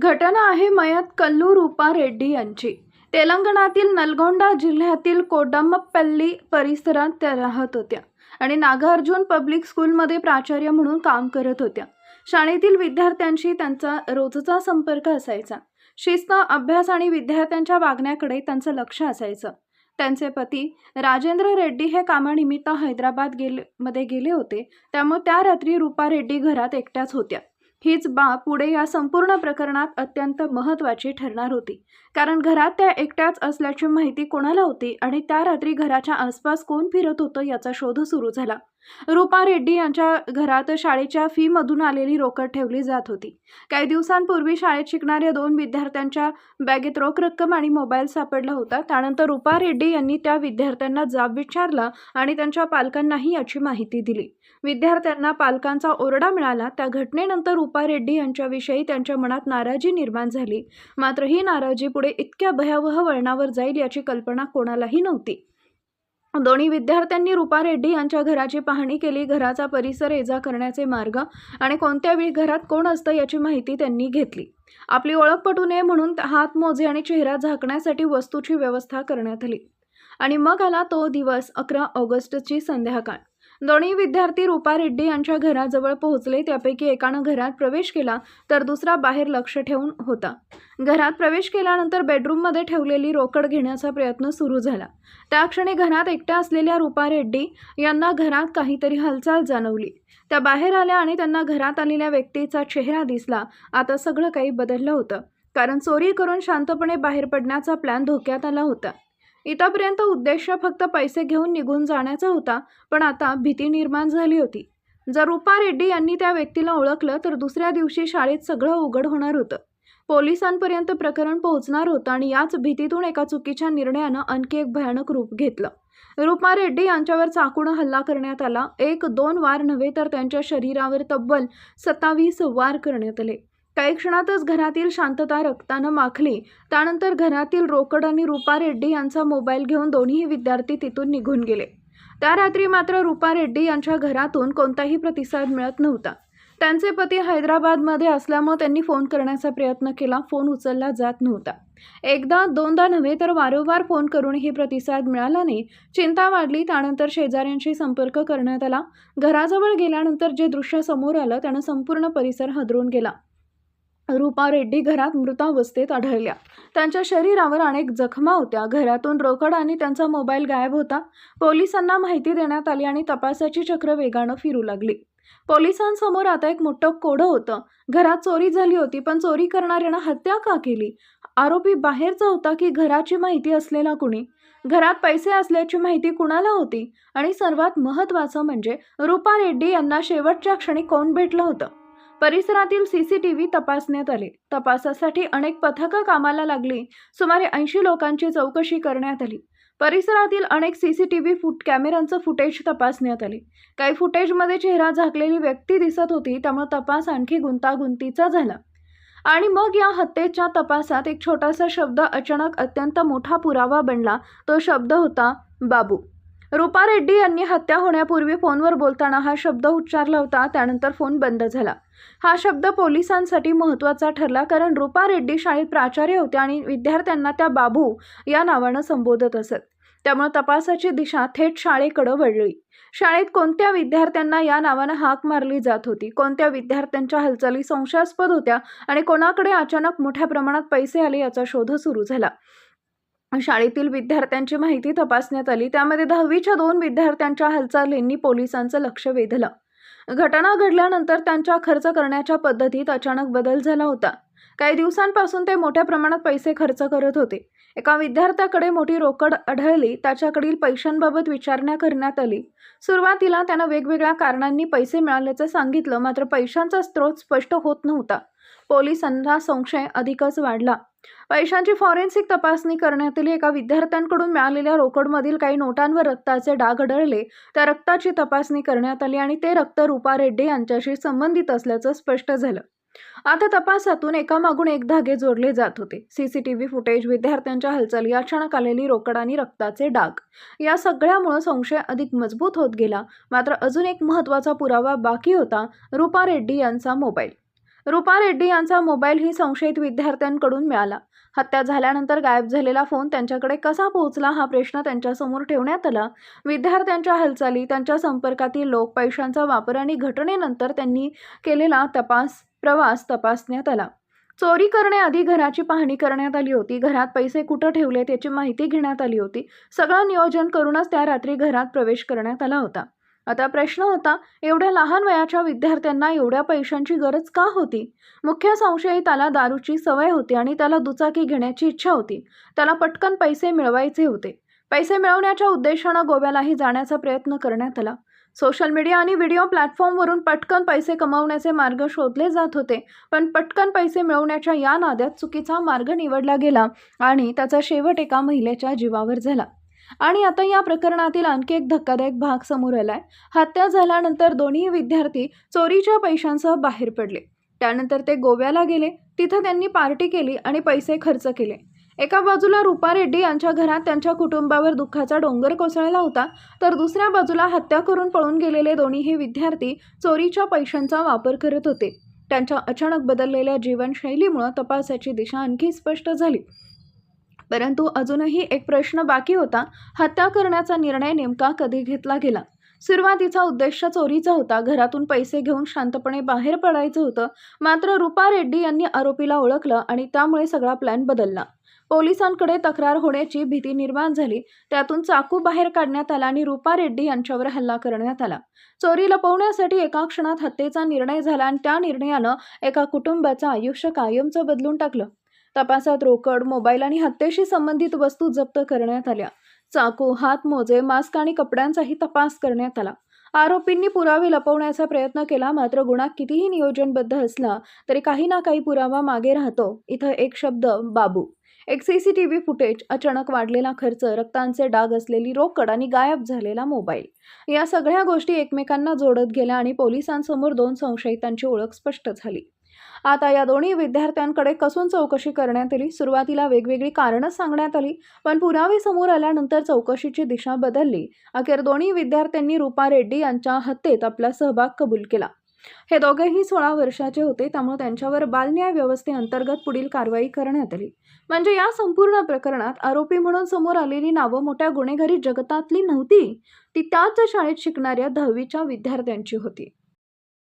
घटना आहे मयत कल्लू रूपा रेड्डी यांची। तेलंगणातील नलगोंडा जिल्ह्यातील कोडम्मपल्ली परिसरात त्या राहत होत्या आणि नागार्जुन पब्लिक स्कूलमध्ये प्राचार्य म्हणून काम करत होत्या। शाळेतील विद्यार्थ्यांशी त्यांचा रोजचा संपर्क असायचा। शिस्त, अभ्यास आणि विद्यार्थ्यांच्या वागण्याकडे त्यांचं लक्ष असायचं। त्यांचे पती राजेंद्र रेड्डी हे कामानिमित्त हैदराबाद मध्ये गेले होते, त्यामुळे त्या रात्री रूपा रेड्डी घरात एकट्याच होत्या। हीच बाब पुढे या संपूर्ण प्रकरणात अत्यंत महत्त्वाची ठरणार होती, कारण घरात त्या एकट्याच असल्याची माहिती कोणाला होती आणि त्या रात्री घराच्या आसपास कोण फिरत होतं याचा शोध सुरू झाला। रूपा रेड्डी यांच्या घरात शाळेच्या फीमधून आलेली रोकड ठेवली जात होती। काही दिवसांपूर्वी शाळेत शिकणाऱ्या 2 विद्यार्थ्यांच्या बॅगेत रोख रक्कम आणि मोबाईल सापडला होता। त्यानंतर रूपा रेड्डी यांनी त्या विद्यार्थ्यांना जाब विचारला आणि त्यांच्या पालकांनाही याची माहिती दिली। विद्यार्थ्यांना पालकांचा ओरडा मिळाला। त्या घटनेनंतर रूपा रेड्डी यांच्याविषयी त्यांच्या मनात नाराजी निर्माण झाली। मात्र ही नाराजी पुढे इतक्या भयावह वळणावर जाईल याची कल्पना कोणालाही नव्हती। दोन्ही विद्यार्थ्यांनी रूपा रेड्डी यांच्या घराची पाहणी केली। घराचा परिसर एजा करण्याचे मार्ग आणि कोणत्या वेळी घरात कोण असतं याची माहिती त्यांनी घेतली। आपली ओळख पटू नये म्हणून हातमोजे आणि चेहरा झाकण्यासाठी वस्तूची व्यवस्था करण्यात आली आणि मग आला तो दिवस 11 ऑगस्टची संध्याकाळ। दोन्ही विद्यार्थी रूपा रेड्डी यांच्या घराजवळ पोहोचले। त्यापैकी एकानं घरात प्रवेश केला तर दुसरा बाहेर लक्ष ठेवून होता। घरात प्रवेश केल्यानंतर बेडरूममध्ये ठेवलेली रोकड घेण्याचा प्रयत्न सुरू झाला। त्या क्षणी घरात एकट्या असलेल्या रूपा रेड्डी यांना घरात काहीतरी हालचाल जाणवली। त्या बाहेर आल्या आणि त्यांना घरात आलेल्या व्यक्तीचा चेहरा दिसला। आता सगळं काही बदललं होतं, कारण चोरी करून शांतपणे बाहेर पडण्याचा प्लॅन धोक्यात आला होता। इथपर्यंत उद्देश फक्त पैसे घेऊन निघून जाण्याचा होता, पण आता भीती निर्माण झाली होती। जर रूपा रेड्डी यांनी त्या व्यक्तीला ओळखलं तर दुसऱ्या दिवशी शाळेत सगळं उघड होणार होतं। पोलिसांपर्यंत प्रकरण पोहोचणार होतं आणि याच भीतीतून एका चुकीच्या निर्णयानं आणखी एक भयानक रूप घेतलं। रूपा रेड्डी यांच्यावर चाकूने हल्ला करण्यात आला। 1-2 वार नव्हे तर त्यांच्या शरीरावर तब्बल 27 वार करण्यात आले। काही क्षणातच घरातील शांतता रक्तानं माखली। त्यानंतर घरातील रोकड आणि रूपा रेड्डी यांचा मोबाईल घेऊन दोन्ही विद्यार्थी तिथून निघून गेले। त्या रात्री मात्र रूपा रेड्डी यांच्या घरातून कोणताही प्रतिसाद मिळत नव्हता। त्यांचे पती हैदराबादमध्ये असल्यामुळे त्यांनी फोन करण्याचा प्रयत्न केला, फोन उचलला जात नव्हता। एकदा दोनदा नव्हे तर वारंवार फोन करूनही प्रतिसाद मिळाला नाही। चिंता वाढली। त्यानंतर शेजाऱ्यांशी संपर्क करण्यात आला। घराजवळ गेल्यानंतर जे दृश्य समोर आलं त्यानं संपूर्ण परिसर हादरून गेला। रूपा रेड्डी घरात मृतावस्थेत आढळल्या। त्यांच्या शरीरावर अनेक जखमा होत्या। घरातून रोकड आणि त्यांचा मोबाईल गायब होता। पोलिसांना माहिती देण्यात आली आणि तपासाची चक्र वेगानं फिरू लागली। पोलिसांसमोर आता एक मोठं कोडं होतं। घरात चोरी झाली होती, पण चोरी करणाऱ्यानं हत्या का केली? आरोपी बाहेरचा होता की घराची माहिती असलेला कुणी? घरात पैसे असल्याची माहिती कुणाला होती? आणि सर्वात महत्त्वाचं म्हणजे रूपा रेड्डी यांना शेवटच्या क्षणी कोण भेटलं होतं? परिसरातील CCTV तपासण्यात आले। तपासासाठी अनेक पथकं कामाला लागली। सुमारे 80 लोकांची चौकशी करण्यात आली। परिसरातील अनेक CCTV कॅमेऱ्यांचं फुटेज तपासण्यात आले। काही फुटेजमध्ये चेहरा झाकलेली व्यक्ती दिसत होती, त्यामुळे तपास आणखी गुंतागुंतीचा झाला। आणि मग या हत्येच्या तपासात एक छोटासा शब्द अचानक अत्यंत मोठा पुरावा बनला। तो शब्द होता बाबू। रूपा रेड्डी यांनी हत्या होण्यापूर्वी फोनवर बोलताना हा शब्द उच्चारला होता। त्यानंतर फोन बंद झाला। हा शब्द पोलिसांसाठी महत्त्वाचा ठरला, कारण रूपा रेड्डी शाळेत प्राचार्य होत्या आणि विद्यार्थ्यांना त्या बाबू या नावानं संबोधत असत। त्यामुळे तपासाची दिशा थेट शाळेकडे वळली। शाळेत कोणत्या विद्यार्थ्यांना या नावानं हाक मारली जात होती? कोणत्या विद्यार्थ्यांच्या हालचाली संशयास्पद होत्या आणि कोणाकडे अचानक मोठ्या प्रमाणात पैसे आले याचा शोध सुरू झाला। शाळेतील विद्यार्थ्यांची माहिती तपासण्यात आली। त्यामध्ये 10वीच्या 2 विद्यार्थ्यांच्या हालचालींनी पोलिसांचं लक्ष वेधलं। घटना घडल्यानंतर त्यांच्या खर्च करण्याच्या पद्धतीत अचानक बदल झाला होता। काही दिवसांपासून ते मोठ्या प्रमाणात पैसे खर्च करत होते। एका विद्यार्थ्याकडे मोठी रोकड आढळली। त्याच्याकडील पैशांबाबत विचारणा करण्यात आली। सुरुवातीला त्यानं वेगवेगळ्या कारणांनी पैसे मिळाल्याचं सांगितलं, मात्र पैशांचा स्रोत स्पष्ट होत नव्हता। पोलिसांना संशय अधिकच वाढला। पैशांची फॉरेन्सिक तपासणी करण्यात आली। एका विद्यार्थ्यांकडून मिळालेल्या रोकडमधील काही नोटांवर रक्ताचे डाग आढळले। त्या रक्ताची तपासणी करण्यात आली आणि ते रक्त रूपा रेड्डी यांच्याशी संबंधित असल्याचं स्पष्ट झालं। आता तपासातून एकामागून एक धागे जोडले जात होते। CCTV फुटेज, विद्यार्थ्यांच्या हालचाली, अचानक आलेली रोकड आणि रक्ताचे डाग, या सगळ्यामुळे संशय अधिक मजबूत होत गेला। मात्र अजून एक महत्त्वाचा पुरावा बाकी होता, रूपा रेड्डी यांचा मोबाईल। रूपा रेड्डी यांचा मोबाईलही संशयित विद्यार्थ्यांकडून मिळाला. हत्या झाल्यानंतर गायब झालेला फोन त्यांच्याकडे कसा पोहोचला हा प्रश्न त्यांच्यासमोर ठेवण्यात आला. विद्यार्थ्यांच्या हालचाली, त्यांच्या संपर्कातील लोक, पैशांचा वापर आणि घटनेनंतर त्यांनी केलेला प्रवास तपासण्यात आला. चोरी करण्याआधी घराची पाहणी करण्यात आली होती. घरात पैसे कुठं ठेवलेत याची माहिती घेण्यात आली होती. सगळं नियोजन करूनच त्या रात्री घरात प्रवेश करण्यात आला होता. आता प्रश्न होता, एवढ्या लहान वयाच्या विद्यार्थ्यांना एवढ्या पैशांची गरज का होती? मुख्य संशयिताला दारूची सवय होती आणि त्याला दुचाकी घेण्याची इच्छा होती. त्याला पटकन पैसे मिळवायचे होते. पैसे मिळवण्याच्या उद्देशानं गोव्यालाही जाण्याचा प्रयत्न करण्यात आला. सोशल मीडिया आणि व्हिडिओ प्लॅटफॉर्मवरून पटकन पैसे कमवण्याचे मार्ग शोधले जात होते. पण पटकन पैसे मिळवण्याच्या या नादात चुकीचा मार्ग निवडला गेला आणि त्याचा शेवट एका महिलेच्या जीवावर झाला. आणि आता या प्रकरणातील आणखी एक धक्कादायक भाग समोर आलाय. हत्या झाल्यानंतर दोन्ही विद्यार्थी चोरीच्या पैशांसह बाहेर पडले. त्यानंतर ते गोव्याला गेले. तिथं त्यांनी पार्टी केली आणि पैसे खर्च केले. एका बाजूला रूपा रेड्डी यांच्या घरात त्यांच्या कुटुंबावर दुःखाचा डोंगर कोसळला होता, तर दुसऱ्या बाजूला हत्या करून पळून गेलेले दोन्हीही विद्यार्थी चोरीच्या पैशांचा वापर करत होते. त्यांच्या अचानक बदललेल्या जीवनशैलीमुळे तपासाची दिशा आणखी स्पष्ट झाली. परंतु अजूनही एक प्रश्न बाकी होता. हत्या करण्याचा निर्णय नेमका कधी घेतला गेला? सुरुवातीचा उद्देश चोरीचा होता. घरातून पैसे घेऊन शांतपणे बाहेर पडायचं होतं. मात्र रूपा रेड्डी यांनी आरोपीला ओळखलं आणि त्यामुळे सगळा प्लॅन बदलला. पोलिसांकडे तक्रार होण्याची भीती निर्माण झाली. त्यातून चाकू बाहेर काढण्यात आला आणि रूपा रेड्डी यांच्यावर हल्ला करण्यात आला. चोरी लपवण्यासाठी एका क्षणात हत्येचा निर्णय झाला आणि त्या निर्णयानं एका कुटुंबाचं आयुष्य कायमचं बदलून टाकलं. तपासात रोकड, मोबाईल आणि हत्येशी संबंधित वस्तू जप्त करण्यात आल्या. चाकू, हातमोजे, मास्क आणि कपड्यांचाही तपास करण्यात आला. आरोपींनी पुरावे लपवण्याचा प्रयत्न केला, मात्र गुन्हा कितीही नियोजनबद्ध असला तरी काही ना काही पुरावा मागे राहतो. इथं एक शब्द, बाबू. एक सीसीटीव्ही फुटेज, अचानक वाढलेला खर्च, रक्तांचे डाग असलेली रोकड आणि गायब झालेला मोबाईल. या सगळ्या गोष्टी एकमेकांना जोडत गेल्या आणि पोलिसांसमोर दोन संशयितांची ओळख स्पष्ट झाली. आता या दोन्ही विद्यार्थ्यांकडे कसून चौकशी करण्यात आली. सुरुवातीला वेगवेगळी कारणं सांगण्यात आली, पण पुरावे समोर आल्यानंतर चौकशीची दिशा बदलली. अखेर दोन्ही विद्यार्थ्यांनी रूपा रेड्डी यांच्या हत्येत आपला सहभाग कबूल केला. हे दोघेही 16 वर्षाचे होते, त्यामुळे त्यांच्यावर बालन्याय व्यवस्थेअंतर्गत पुढील कारवाई करण्यात आली. म्हणजे या संपूर्ण प्रकरणात आरोपी म्हणून समोर आलेली नावं मोठ्या गुन्हेगारी जगतातली नव्हती. ती त्याच शाळेत शिकणाऱ्या 10वीच्या विद्यार्थ्यांची होती.